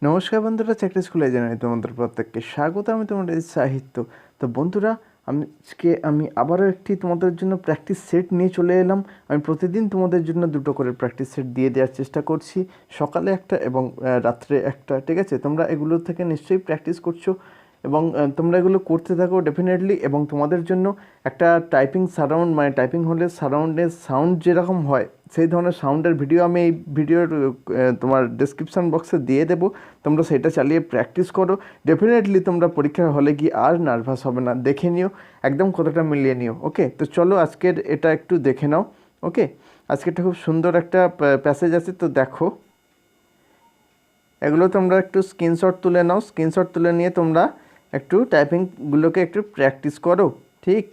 নমস্কার বন্ধুরা, চাকরি স্কুলে জানাই তোমাদের প্রত্যেককে স্বাগত। আমি তোমাদের সাহিত্য। তো বন্ধুরা, আমি আবারও একটি তোমাদের জন্য প্র্যাকটিস সেট নিয়ে চলে এলাম। আমি প্রতিদিন তোমাদের জন্য দুটো করে প্র্যাকটিস সেট দিয়ে দেওয়ার চেষ্টা করছি, সকালে একটা এবং রাত্রে একটা। ঠিক আছে, তোমরা এগুলো থেকে নিশ্চয়ই প্র্যাকটিস করছো এবং তোমরা এগুলো করতে থাকো ডেফিনেটলি। এবং তোমাদের জন্য একটা টাইপিং সারাউন্ড, মানে টাইপিং হলে সারাউন্ডের সাউন্ড যেরকম হয় সেই ধরনের সাউন্ডের ভিডিও আমি এই ভিডিওর তোমার ডেসক্রিপশান বক্সে দিয়ে দেবো। তোমরা সেটা চালিয়ে প্র্যাকটিস করো। ডেফিনেটলি তোমরা পরীক্ষার হলে গিয়ে আর নার্ভাস হবে না। দেখে নিও, একদম কতটা মিলিয়ে নিও। ওকে, তো চলো আজকের এটা একটু দেখে নাও। ওকে, আজকেরটা খুব সুন্দর একটা প্যাসেজ আছে, তো দেখো। এগুলো তোমরা একটু স্ক্রিনশট তুলে নাও। স্ক্রিনশট তুলে নিয়ে তোমরা একটু টাইপিংগুলোকে একটু প্র্যাকটিস করো। ঠিক,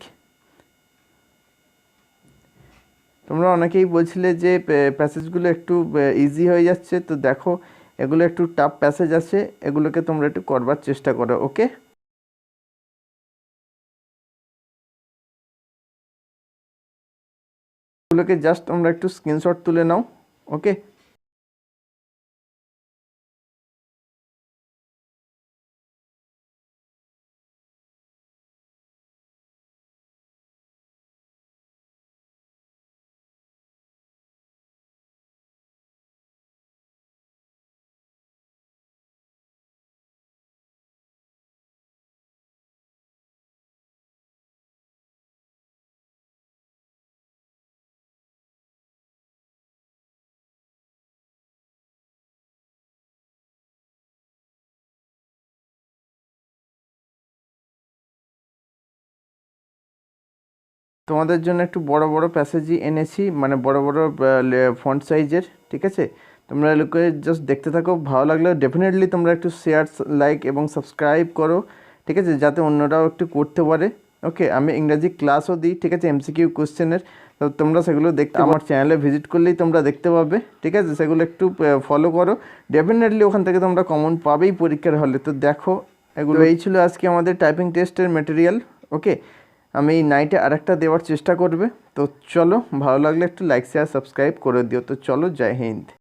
তোমরা অনেকেই বলছিলে যে প্যাসেজগুলো একটু ইজি হয়ে যাচ্ছে, তো দেখো এগুলো একটু টাফ প্যাসেজ আছে, এগুলোকে তোমরা একটু করবার চেষ্টা করো। ওকে, এগুলোকে জাস্ট তোমরা একটু স্ক্রিনশট তুলে নাও। ওকে, তোমাদের জন্য একটু বড় বড় প্যাসেজই এনেছি, মানে বড় বড় ফন্ট সাইজের। ঠিক আছে, তোমরা এগুলোকে জাস্ট দেখতে থাকো। ভালো লাগলে ডেফিনেটলি তোমরা একটু শেয়ার, লাইক এবং সাবস্ক্রাইব করো। ঠিক আছে, যাতে অন্যরাও একটু করতে পারে। ওকে, আমি ইংরাজি ক্লাসও দিই। ঠিক আছে, এমসিকিউ কোশ্চেনের। তো তোমরা সেগুলো দেখতে আমার চ্যানেলে ভিজিট করলেই তোমরা দেখতে পাবে। ঠিক আছে, সেগুলো একটু ফলো করো। ডেফিনেটলি ওখান থেকে তোমরা কমন পাবেই পরীক্ষার হলে। তো দেখো, এগুলো এই ছিল আজকে আমাদের টাইপিং টেস্টের মেটেরিয়াল। ওকে, আমি নাইটে আরেকটা দেওয়ার চেষ্টা করবে। তো চলো, ভালো লাগলে একটু লাইক শেয়ার সাবস্ক্রাইব করে দিও। তো চলো, জয় হিন্দ।